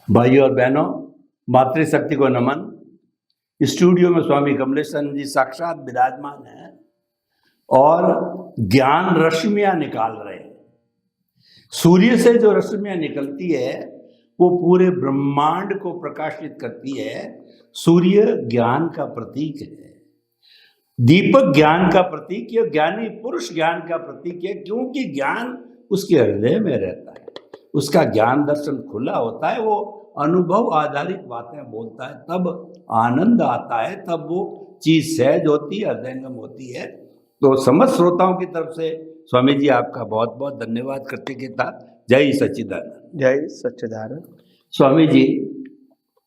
भाइयों और बहनों, मातृशक्ति को नमन। स्टूडियो में स्वामी कमलेश्वर जी साक्षात विराजमान हैं और ज्ञान रश्मियां निकाल रहे हैं। सूर्य से जो रश्मियां निकलती है वो पूरे ब्रह्मांड को प्रकाशित करती है। सूर्य ज्ञान का प्रतीक है, दीपक ज्ञान का प्रतीक है, ज्ञानी पुरुष ज्ञान का प्रतीक है, क्योंकि ज्ञान उसके हृदय में रहता है। उसका ज्ञान दर्शन खुला होता है, वो अनुभव आधारित बातें बोलता है, तब आनंद आता है, तब वो चीज सहज होती है, हृदयंगम होती है। तो समस्त श्रोताओं की तरफ से स्वामी जी आपका बहुत बहुत धन्यवाद करते के साथ जय सच्चिदानंद। जय सच्चिदानंद। स्वामी जी,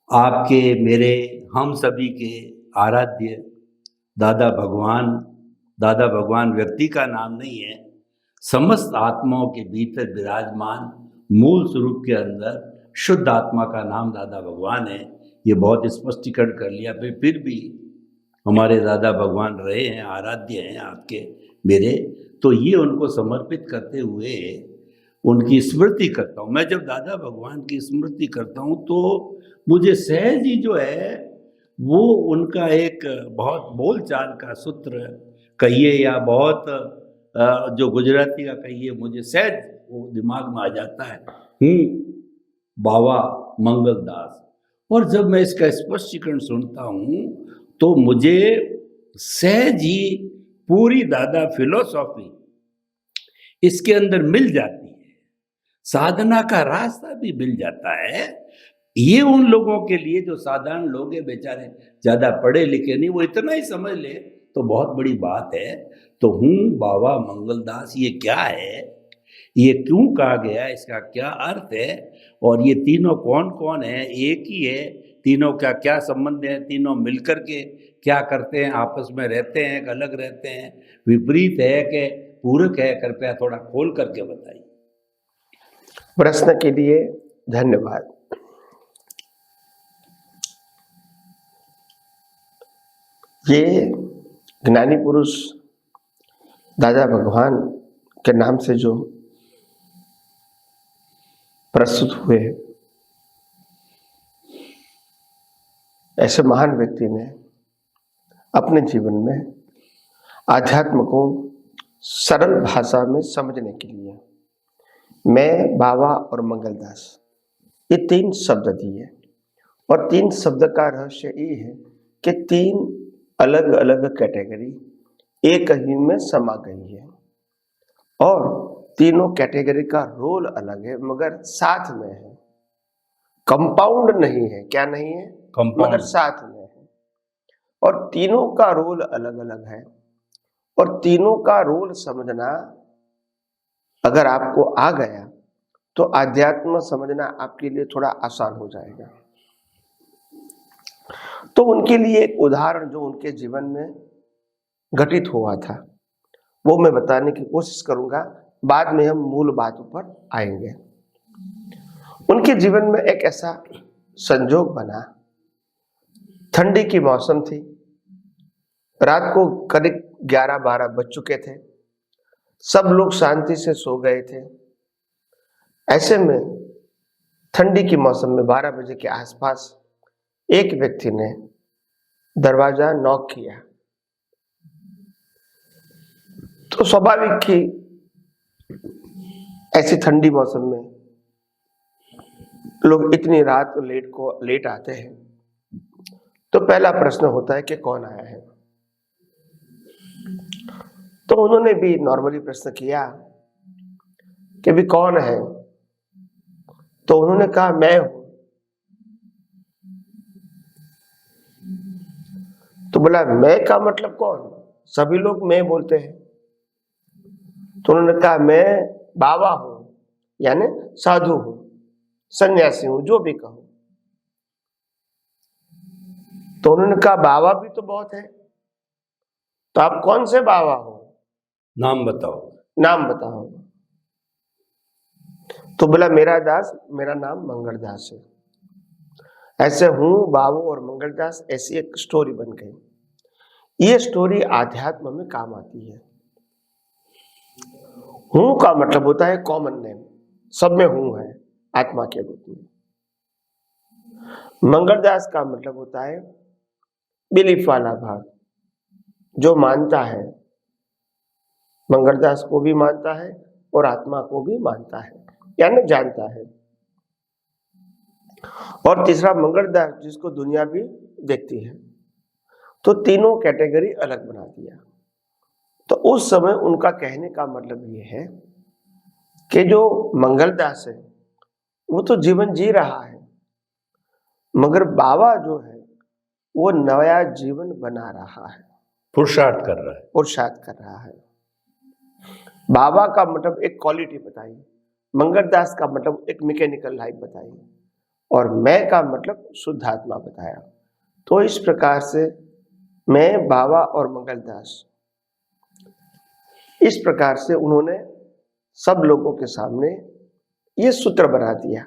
आपके मेरे हम सभी के आराध्य दादा भगवान व्यक्ति का नाम नहीं है, समस्त आत्माओं के भीतर विराजमान मूल स्वरूप के अंदर शुद्ध आत्मा का नाम दादा भगवान है। ये बहुत स्पष्टीकरण कर लिया। फिर भी हमारे दादा भगवान रहे हैं, आराध्य हैं आपके मेरे, तो ये उनको समर्पित करते हुए उनकी स्मृति करता हूँ। मैं जब दादा भगवान की स्मृति करता हूँ तो मुझे सहज ही जो है वो उनका एक बहुत बोलचाल का सूत्र कहिए या बहुत जो गुजराती का कहिए, मुझे सहज वो दिमाग में आ जाता है, बाबा मंगलदास। और जब मैं इसका स्पष्टीकरण सुनता हूँ तो मुझे सहज ही पूरी दादा फिलोसॉफी इसके अंदर मिल जाती है, साधना का रास्ता भी मिल जाता है। ये उन लोगों के लिए जो साधारण लोग हैं, बेचारे ज्यादा पढ़े लिखे नहीं, वो इतना ही समझ ले तो बहुत बड़ी बात है। तो बाबा मंगलदास, ये क्या है, ये क्यों कहा गया, इसका क्या अर्थ है, और ये तीनों कौन कौन है, एक ही है, तीनों का क्या संबंध है, तीनों मिलकर के क्या करते हैं, आपस में रहते हैं, अलग रहते हैं, विपरीत है कि पूरक है, कृपया थोड़ा खोल करके बताइए। प्रश्न के लिए धन्यवाद। ये ज्ञानी पुरुष दादा भगवान के नाम से जो प्रस्तुत हुए, ऐसे महान व्यक्ति ने अपने जीवन में आध्यात्म को सरल भाषा में समझने के लिए मैं, बाबा और मंगलदास, ये तीन शब्द दिए। और तीन शब्द का रहस्य ये है कि तीन अलग अलग कैटेगरी एक ही में समा गई है और तीनों कैटेगरी का रोल अलग है मगर साथ में है, कंपाउंड नहीं है। क्या नहीं है? मगर साथ में है। और तीनों का रोल अलग अलग है और तीनों का रोल समझना अगर आपको आ गया तो आध्यात्म समझना आपके लिए थोड़ा आसान हो जाएगा। तो उनके लिए एक उदाहरण जो उनके जीवन में घटित हुआ था वो मैं बताने की कोशिश करूंगा, बाद में हम मूल बातों पर आएंगे। उनके जीवन में एक ऐसा संजोग बना, ठंडी की मौसम थी, रात को करीब 11-12 बज चुके थे, सब लोग शांति से सो गए थे। ऐसे में ठंडी की मौसम में 12 बजे के आसपास एक व्यक्ति ने दरवाजा नॉक किया। तो स्वाभाविक कि ऐसी ठंडी मौसम में लोग इतनी रात को लेट आते हैं, तो पहला प्रश्न होता है कि कौन आया है। तो उन्होंने भी नॉर्मली प्रश्न किया कि भी कौन है, तो उन्होंने कहा मैं हूं। तो बोला मैं का मतलब कौन? सभी लोग मैं बोलते हैं। तो उन्होंने कहा मैं बाबा हूं, यानी साधु हूं, सन्यासी हूं, जो भी कहो। तो उन्होंने कहा बाबा भी तो बहुत है, तो आप कौन से बाबा हो? नाम बताओ। नाम बताओ। तो बोला मेरा नाम मंगलदास है। ऐसे हूं, बाबू और मंगलदास, ऐसी एक स्टोरी बन गई। ये स्टोरी आध्यात्म में काम आती है। हूं का मतलब होता है कॉमन नेम, सब में हूं है आत्मा के रूप में। मंगलदास का मतलब होता है बिलीफ वाला भाग, जो मानता है, मंगलदास को भी मानता है और आत्मा को भी मानता है, यानी जानता है। और तीसरा मंगलदास, जिसको दुनिया भी देखती है। तो तीनों कैटेगरी अलग बना दिया। तो उस समय उनका कहने का मतलब ये है कि जो मंगलदास है वो तो जीवन जी रहा है, मगर बाबा जो है वो नया जीवन बना रहा है, पुरुषार्थ कर रहा है। पुरुषार्थ कर रहा है। बाबा का मतलब एक क्वालिटी बताई, मंगलदास का मतलब एक मैकेनिकल लाइफ बताई, और मैं का मतलब शुद्ध आत्मा बताया। तो इस प्रकार से मैं, बाबा और मंगलदास, इस प्रकार से उन्होंने सब लोगों के सामने ये सूत्र बना दिया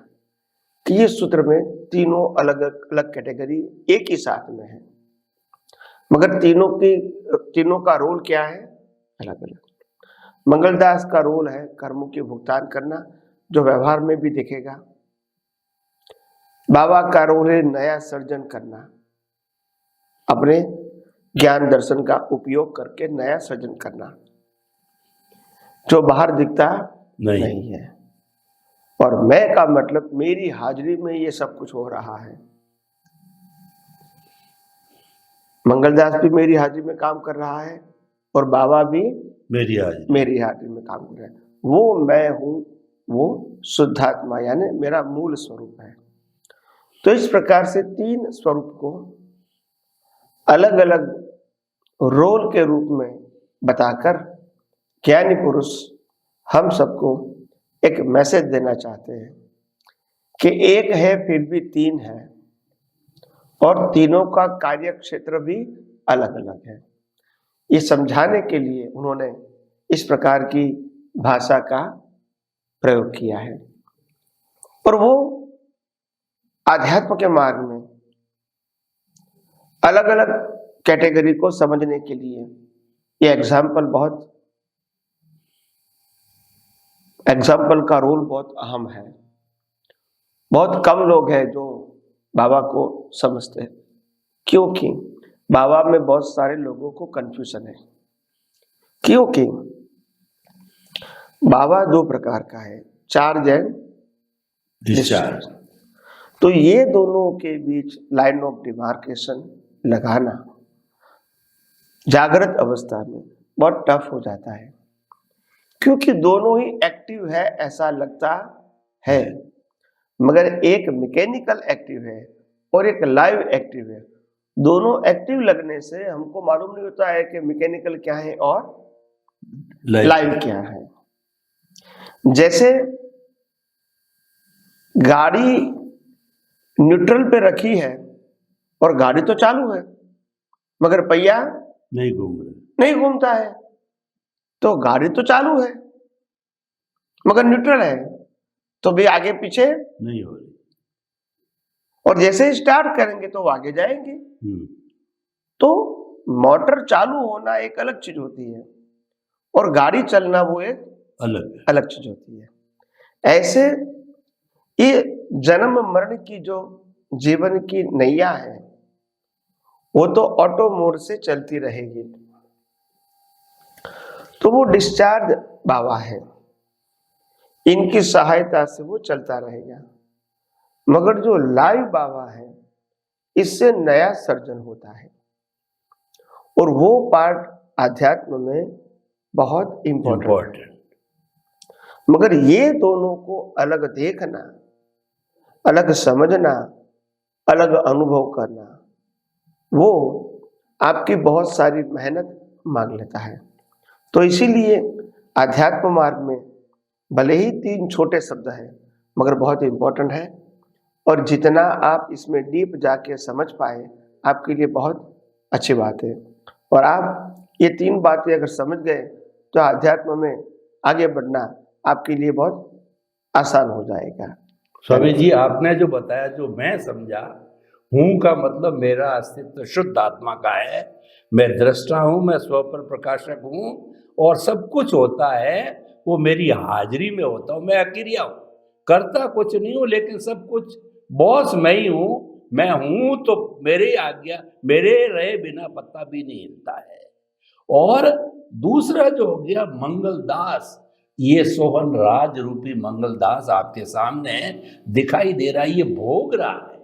कि ये सूत्र में तीनों अलग अलग कैटेगरी एक ही साथ में है, मगर तीनों का रोल क्या है, अलग अलग। मंगलदास का रोल है कर्मों के भुगतान करना, जो व्यवहार में भी दिखेगा। बाबा का रोल है नया सर्जन करना, अपने ज्ञान दर्शन का उपयोग करके नया सर्जन करना, जो बाहर दिखता नहीं है। और मैं का मतलब मेरी हाजिरी में ये सब कुछ हो रहा है। मंगलदास भी मेरी हाजिरी में काम कर रहा है और बाबा भी मेरी हाजिरी में काम कर रहा है। वो मैं हूं, वो शुद्धात्मा यानी मेरा मूल स्वरूप है। तो इस प्रकार से तीन स्वरूप को अलग अलग रोल के रूप में बताकर ज्ञानी पुरुष हम सबको एक मैसेज देना चाहते हैं कि एक है फिर भी तीन है, और तीनों का कार्य क्षेत्र भी अलग अलग है। ये समझाने के लिए उन्होंने इस प्रकार की भाषा का प्रयोग किया है। और वो आध्यात्म के मार्ग में अलग अलग कैटेगरी को समझने के लिए ये एग्जाम्पल का रोल बहुत अहम है। बहुत कम लोग हैं जो बाबा को समझते हैं, क्योंकि बाबा में बहुत सारे लोगों को कंफ्यूजन है। क्योंकि बाबा दो प्रकार का है, चार्ज एंड डिस्चार्ज। तो ये दोनों के बीच लाइन ऑफ डिमार्केशन लगाना जागृत अवस्था में बहुत टफ हो जाता है, क्योंकि दोनों ही एक्टिव है ऐसा लगता है, मगर एक मैकेनिकल एक्टिव है और एक लाइव एक्टिव है। दोनों एक्टिव लगने से हमको मालूम नहीं होता है कि मैकेनिकल क्या है और लाइव क्या है। जैसे गाड़ी न्यूट्रल पे रखी है और गाड़ी तो चालू है, मगर पहिया नहीं घूमता है, तो गाड़ी तो चालू है मगर न्यूट्रल है, तो भी आगे पीछे नहीं हो रही। और जैसे स्टार्ट करेंगे तो वो आगे जाएंगे। तो मोटर चालू होना एक अलग चीज होती है और गाड़ी चलना वो एक अलग चीज होती है। ऐसे ये जन्म मरण की जो जीवन की नैया है वो तो ऑटो मोड से चलती रहेगी। तो वो डिस्चार्ज बाबा है, इनकी सहायता से वो चलता रहेगा। मगर जो लाइव बाबा है इससे नया सर्जन होता है, और वो पार्ट अध्यात्म में बहुत इंपॉर्टेंट है। मगर ये दोनों को अलग देखना, अलग समझना, अलग अनुभव करना, वो आपकी बहुत सारी मेहनत मांग लेता है। तो इसीलिए आध्यात्म मार्ग में भले ही तीन छोटे शब्द हैं मगर बहुत इंपॉर्टेंट है, और जितना आप इसमें डीप जाके समझ पाए आपके लिए बहुत अच्छी बात है। और आप ये तीन बातें अगर समझ गए तो आध्यात्म में आगे बढ़ना आपके लिए बहुत आसान हो जाएगा। स्वामी जी, आपने जो बताया, जो मैं समझा, हूँ का मतलब मेरा अस्तित्व शुद्ध आत्मा का है। मैं दृष्टा हूँ, मैं स्व पर प्रकाशक हूँ, और सब कुछ होता है वो मेरी हाजिरी में होता हूँ। मैं अकेरिया हूँ, करता कुछ नहीं हूँ, लेकिन सब कुछ बॉस मैं ही हूँ। मैं हूं तो मेरी आज्ञा, मेरे रहे बिना पत्ता भी नहीं हिलता है। और दूसरा जो हो गया मंगलदास, ये सोहन राज रूपी मंगलदास आपके सामने दिखाई दे रहा है, ये भोग रहा है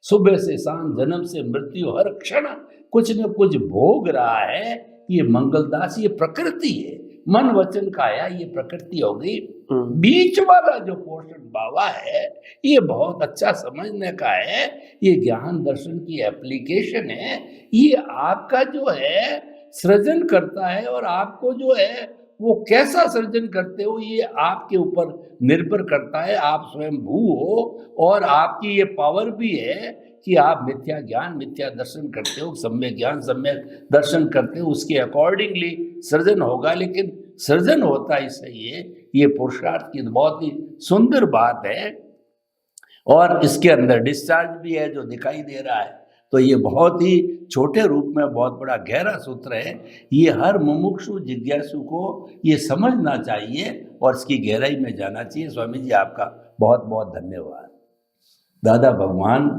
सुबह से शाम, जन्म से मृत्यु, हर क्षण कुछ न कुछ भोग रहा है। ये मंगलदास, ये प्रकृति है, मन वचन काया, ये प्रकृति हो गई। बीच वाला जो पोर्शन बाबा है, ये बहुत अच्छा समझने का है, ये ज्ञान दर्शन की एप्लीकेशन है। ये आपका जो है सृजन करता है, और आपको जो है वो कैसा सृजन करते हो ये आपके ऊपर निर्भर करता है। आप स्वयं भू हो, और आपकी ये पावर भी है कि आप मिथ्या ज्ञान मिथ्या दर्शन करते हो, सम्यक ज्ञान सम्यक दर्शन करते हो, उसके अकॉर्डिंगली सृजन होगा। लेकिन सृजन होता ही सही है, ये पुरुषार्थ की बहुत ही सुंदर बात है। और इसके अंदर डिस्चार्ज भी है जो दिखाई दे रहा है। तो ये बहुत ही छोटे रूप में बहुत बड़ा गहरा सूत्र है। ये हर मुमुक्षु जिज्ञासु को ये समझना चाहिए और इसकी गहराई में जाना चाहिए। स्वामी जी आपका बहुत बहुत धन्यवाद। दादा भगवान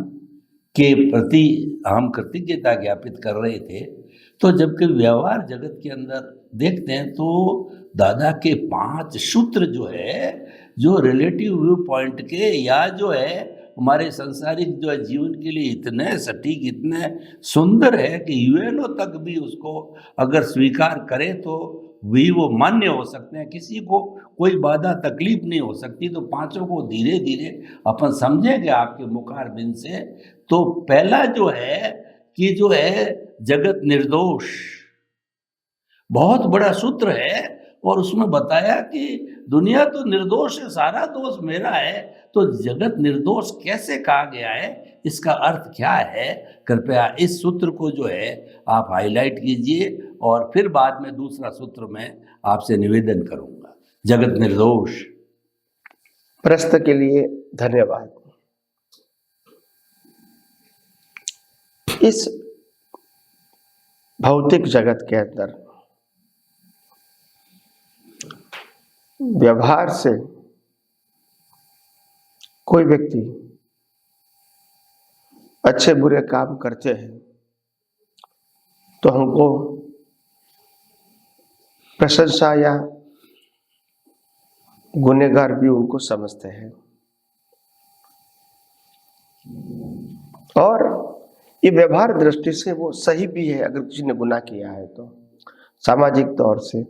के प्रति हम कृतज्ञता ज्ञापित कर रहे थे। तो जबकि व्यवहार जगत के अंदर देखते हैं तो दादा के 5 सूत्र जो है, जो रिलेटिव व्यू पॉइंट के, या जो है हमारे संसारिक जो है जीवन के लिए इतने सटीक, इतने सुंदर है कि यूएनओ तक भी उसको अगर स्वीकार करे तो भी वो मान्य हो सकते हैं, किसी को कोई बाधा तकलीफ नहीं हो सकती। तो 5 को धीरे धीरे अपन समझेंगे आपके मुखारबिंद से। तो पहला जो है कि जो है जगत निर्दोष, बहुत बड़ा सूत्र है। और उसमें बताया कि दुनिया तो निर्दोष है, सारा दोष मेरा है। तो जगत निर्दोष कैसे कहा गया है, इसका अर्थ क्या है? कृपया इस सूत्र को जो है आप हाईलाइट कीजिए, और फिर बाद में दूसरा सूत्र मैं आपसे निवेदन करूंगा। जगत निर्दोष। प्रश्न के लिए धन्यवाद। इस भौतिक जगत के अंदर व्यवहार से कोई व्यक्ति अच्छे बुरे काम करते हैं तो हमको प्रशंसा या गुनहगार भी उनको समझते हैं। और ये व्यवहार दृष्टि से वो सही भी है। अगर किसी ने गुनाह किया है तो सामाजिक तौर से,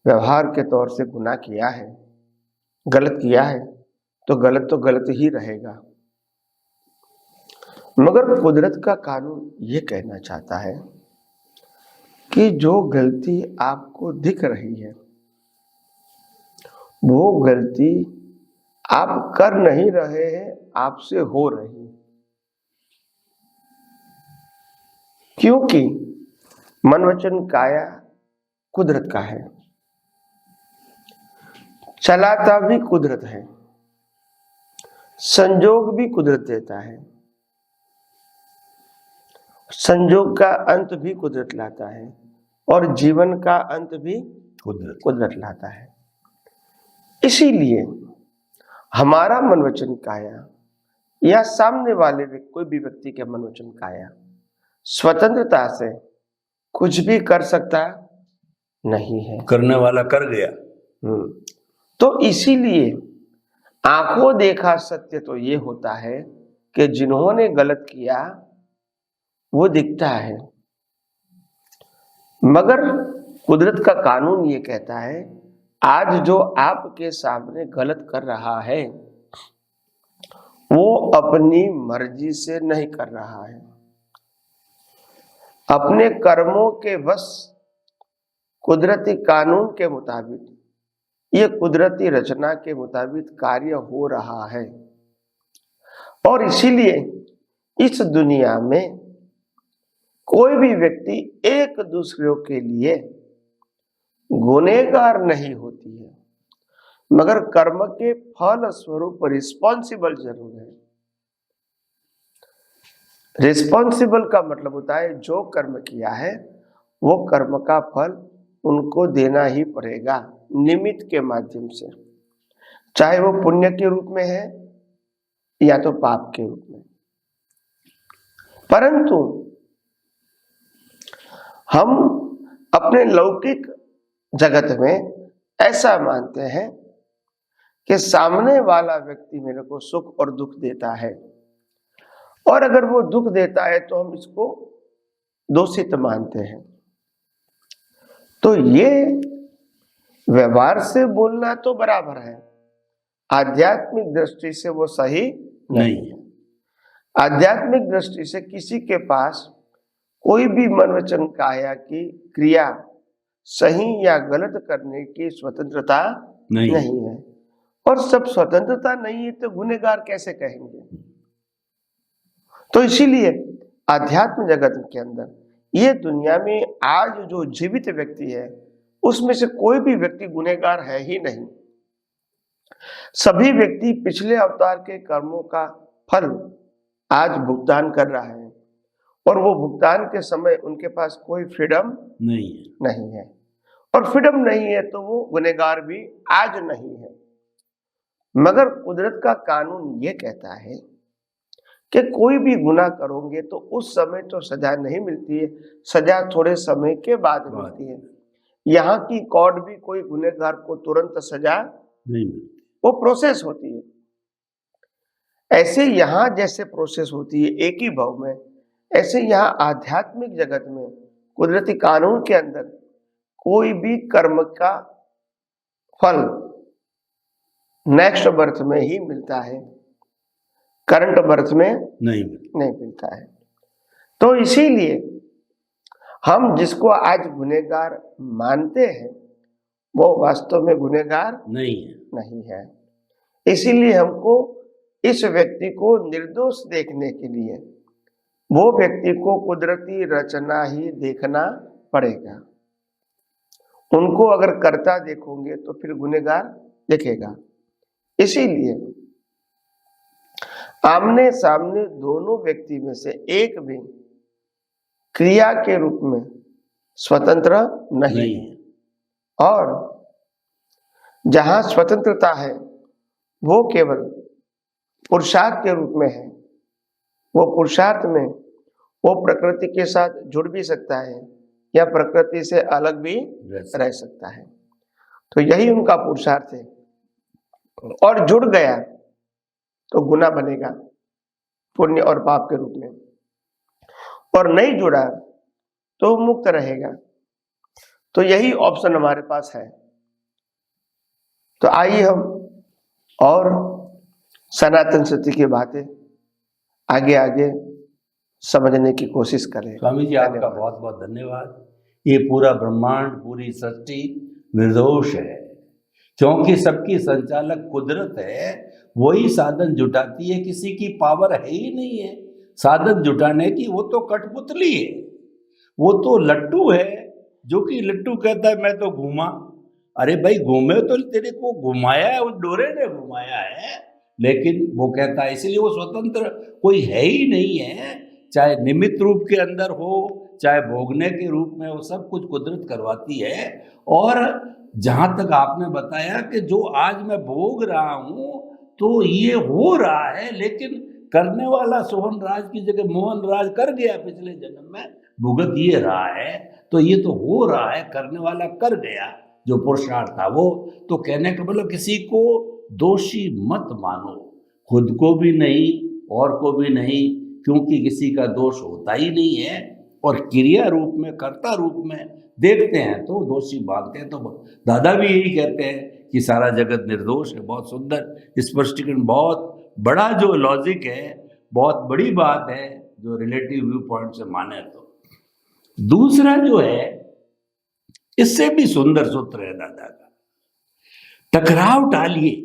व्यवहार के तौर से गुनाह किया है, गलत किया है तो गलत ही रहेगा। मगर कुदरत का कानून ये कहना चाहता है कि जो गलती आपको दिख रही है वो गलती आप कर नहीं रहे हैं, आपसे हो रही है। क्योंकि मन वचन काया कुदरत का है, चलाता भी कुदरत है, संजोग भी कुदरत देता है, संजोग का अंत भी कुदरत लाता है, और जीवन का अंत भी कुदरत लाता है। इसीलिए हमारा मन वचन काया या सामने वाले कोई भी व्यक्ति के मन वचन काया स्वतंत्रता से कुछ भी कर सकता नहीं है। करने वाला कर गया। तो इसीलिए आंखों देखा सत्य तो ये होता है कि जिन्होंने गलत किया वो दिखता है, मगर कुदरत का कानून ये कहता है आज जो आपके सामने गलत कर रहा है वो अपनी मर्जी से नहीं कर रहा है, अपने कर्मों के वश कुदरती कानून के मुताबिक, ये कुदरती रचना के मुताबिक कार्य हो रहा है। और इसीलिए इस दुनिया में कोई भी व्यक्ति एक दूसरे के लिए गुनहगार नहीं होती है, मगर कर्म के फल स्वरूप रिस्पॉन्सिबल जरूर है। रिस्पॉन्सिबल का मतलब होता है जो कर्म किया है वो कर्म का फल उनको देना ही पड़ेगा, निमित्त के माध्यम से, चाहे वो पुण्य के रूप में है या तो पाप के रूप में। परंतु हम अपने लौकिक जगत में ऐसा मानते हैं कि सामने वाला व्यक्ति मेरे को सुख और दुख देता है, और अगर वो दुख देता है तो हम इसको दोषित मानते हैं। तो ये व्यवहार से बोलना तो बराबर है, आध्यात्मिक दृष्टि से वो सही नहीं है। आध्यात्मिक दृष्टि से किसी के पास कोई भी मन वचन काया की क्रिया सही या गलत करने की स्वतंत्रता नहीं है, और सब स्वतंत्रता नहीं है तो गुनहगार कैसे कहेंगे। तो इसीलिए आध्यात्म जगत के अंदर ये दुनिया में आज जो जीवित व्यक्ति है उसमें से कोई भी व्यक्ति गुनहगार है ही नहीं। सभी व्यक्ति पिछले अवतार के कर्मों का फल आज भुगतान कर रहा है, और वो भुगतान के समय उनके पास कोई फ्रीडम नहीं है। और फ्रीडम नहीं है तो वो गुनहगार भी आज नहीं है। मगर कुदरत का कानून ये कहता है कि कोई भी गुनाह करोगे तो उस समय तो सजा नहीं मिलती है, सजा थोड़े समय के बाद मिलती है। यहाँ की कोर्ट भी कोई गुनहगार को तुरंत सजा नहीं मिलती, वो प्रोसेस होती है। ऐसे यहाँ जैसे प्रोसेस होती है एक ही भाव में, ऐसे यहाँ आध्यात्मिक जगत में कुदरती कानून के अंदर कोई भी कर्म का फल नेक्स्ट बर्थ में ही मिलता है, करंट बर्थ में नहीं मिलता है। तो इसीलिए हम जिसको आज गुनहगार मानते हैं वो वास्तव में गुनहगार नहीं है। इसीलिए हमको इस व्यक्ति को निर्दोष देखने के लिए वो व्यक्ति को कुदरती रचना ही देखना पड़ेगा। उनको अगर कर्ता देखोगे तो फिर गुनहगार दिखेगा। इसीलिए आमने सामने दोनों व्यक्ति में से एक भी क्रिया के रूप में स्वतंत्र नहीं है, और जहां स्वतंत्रता है वो केवल पुरुषार्थ के रूप में है। वो पुरुषार्थ में वो प्रकृति के साथ जुड़ भी सकता है या प्रकृति से अलग भी रह सकता है। तो यही उनका पुरुषार्थ है, और जुड़ गया तो गुनाह बनेगा पुण्य और पाप के रूप में, और नहीं जुड़ा तो मुक्त रहेगा। तो यही ऑप्शन हमारे पास है। तो आइए हम और सनातन सत्य की बातें आगे आगे समझने की कोशिश करें। स्वामी जी आपका बहुत बहुत धन्यवाद। ये पूरा ब्रह्मांड, पूरी सृष्टि निर्दोष है, क्योंकि सबकी संचालक कुदरत है। वही साधन जुटाती है, किसी की पावर है ही नहीं है साधन जुटाने की। वो तो कठपुतली है, वो तो लट्टू है, जो कि लट्टू कहता है मैं तो घूमा। अरे भाई घूमे तो तेरे को घुमाया है, उस डोरे ने घुमाया है, लेकिन वो कहता है, इसलिए वो स्वतंत्र कोई है ही नहीं है। चाहे निमित्त रूप के अंदर हो, चाहे भोगने के रूप में हो, सब कुछ कुदरत करवाती है। और जहाँ तक आपने बताया कि जो आज मैं भोग रहा हूँ तो ये हो रहा है, लेकिन करने वाला सोहन राज की जगह मोहन राज कर गया पिछले जन्म में, भुगत ये रहा है। तो ये तो हो रहा है, करने वाला कर गया जो पुरुषार्थ था वो। तो कहने का मतलब किसी को दोषी मत मानो, खुद को भी नहीं और को भी नहीं, क्योंकि किसी का दोष होता ही नहीं है। और क्रिया रूप में, कर्ता रूप में देखते हैं तो दोषी मानते हैं। तो दादा भी यही कहते हैं कि सारा जगत निर्दोष है। बहुत सुंदर स्पष्टीकरण, बहुत बड़ा जो लॉजिक है, बहुत बड़ी बात है जो रिलेटिव व्यू पॉइंट से माने। तो दूसरा जो है, इससे भी सुंदर सूत्र है दादा का, टकराव टालिए।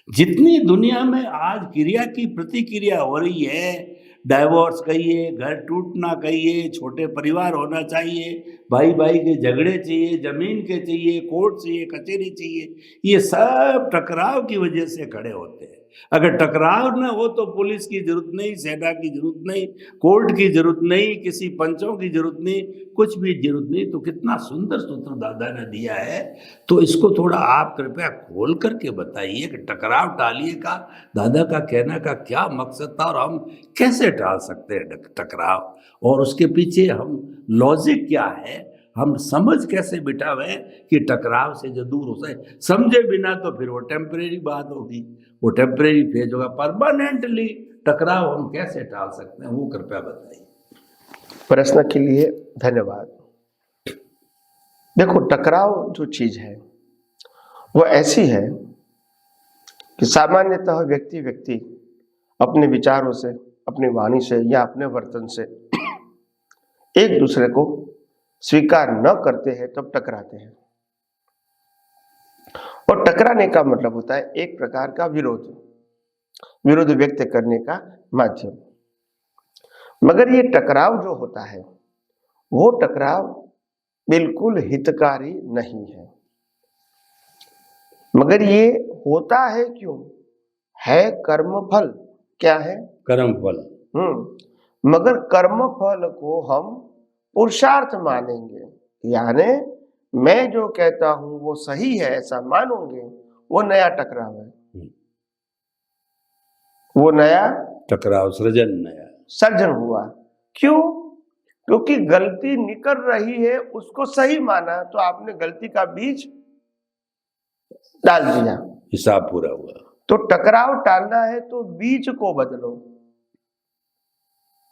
जितनी दुनिया में आज क्रिया की प्रतिक्रिया हो रही है, डाइवोर्स कहिए, घर टूटना कहिए, छोटे परिवार होना चाहिए, भाई भाई के झगड़े चाहिए, जमीन के चाहिए, कोर्ट चाहिए, कचहरी चाहिए, ये सब टकराव की वजह से खड़े होते हैं। अगर टकराव ना हो तो पुलिस की जरूरत नहीं, सेना की जरूरत नहीं, कोर्ट की जरूरत नहीं, किसी पंचों की जरूरत नहीं, कुछ भी जरूरत नहीं। तो कितना सुंदर सूत्र दादा ने दिया है। तो इसको थोड़ा आप कृपया खोल करके बताइए कि टकराव टालिए का दादा का कहने का क्या मकसद था और हम कैसे टाल सकते हैं टकराव, और उसके पीछे हम लॉजिक क्या है, हम समझ कैसे बिठावे कि टकराव से जो दूर हो सके। समझे बिना तो फिर वो टेम्परेरी बात होगी, वो टेम्परेरी फेज होगा। परमानेंटली टकराव हम कैसे टाल सकते हैं, वो कृपया बताइए। प्रश्न के लिए धन्यवाद। देखो, टकराव जो चीज है वो ऐसी है कि सामान्यतः व्यक्ति अपने विचारों से, अपनी वाणी से या अपने वर्तन से एक दूसरे को स्वीकार न करते हैं तब टकराते हैं। और टकराने का मतलब होता है एक प्रकार का विरोध व्यक्त करने का माध्यम। मगर ये टकराव जो होता है वो टकराव बिल्कुल हितकारी नहीं है। मगर ये होता है क्यों? है कर्मफल। क्या है? कर्मफल। मगर कर्मफल को हम पुरुषार्थ मानेंगे, यानी मैं जो कहता हूं वो सही है ऐसा मानोगे, वो नया टकराव है। वो नया टकराव सर्जन हुआ। क्यों? क्योंकि गलती निकल रही है, उसको सही माना तो आपने गलती का बीज डाल दिया, हिसाब पूरा हुआ। तो टकराव टालना है तो बीज को बदलो।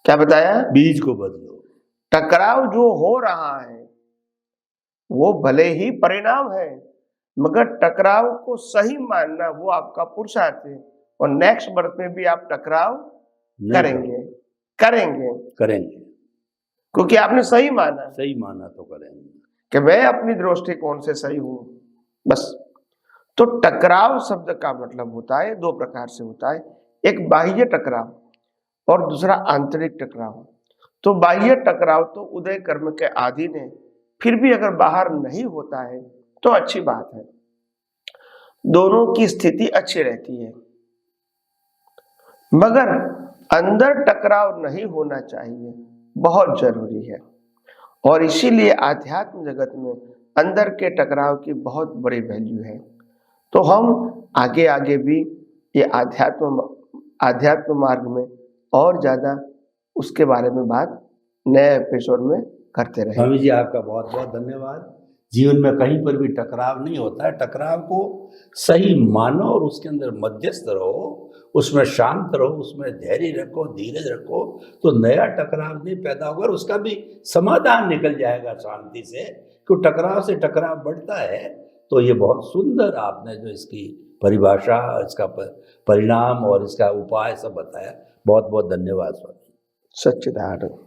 क्या बताया? बीज को बदलो। टकराव जो हो रहा है वो भले ही परिणाम है, मगर टकराव को सही मानना वो आपका पुरुषार्थ है। और नेक्स्ट बर्थ में भी आप टकराव करेंगे क्योंकि आपने सही माना तो करेंगे कि मैं अपनी दृष्टिकोण से सही हूं, बस। तो टकराव शब्द का मतलब होता है, दो प्रकार से होता है, एक बाह्य टकराव और दूसरा आंतरिक टकराव। तो बाह्य टकराव तो उदय कर्म के अधीन है, फिर भी अगर बाहर नहीं होता है तो अच्छी बात है, दोनों की स्थिति अच्छी रहती है। मगर अंदर टकराव नहीं होना चाहिए, बहुत जरूरी है। और इसीलिए आध्यात्म जगत में अंदर के टकराव की बहुत बड़ी वैल्यू है। तो हम आगे भी ये आध्यात्म मार्ग में और ज्यादा उसके बारे में बात नए एपिसोड में करते रहे। स्वामी जी, आपका बहुत बहुत धन्यवाद। जीवन में कहीं पर भी टकराव नहीं होता है, टकराव को सही मानो और उसके अंदर मध्यस्थ रहो, उसमें शांत रहो, उसमें धैर्य रखो, धीरज रखो, तो नया टकराव नहीं पैदा होगा और उसका भी समाधान निकल जाएगा शांति से। क्यों? टकराव से टकराव बढ़ता है। तो ये बहुत सुंदर आपने जो इसकी परिभाषा, इसका परिणाम और इसका उपाय सब बताया। बहुत बहुत धन्यवाद स्वामी। सच्चिदानंद।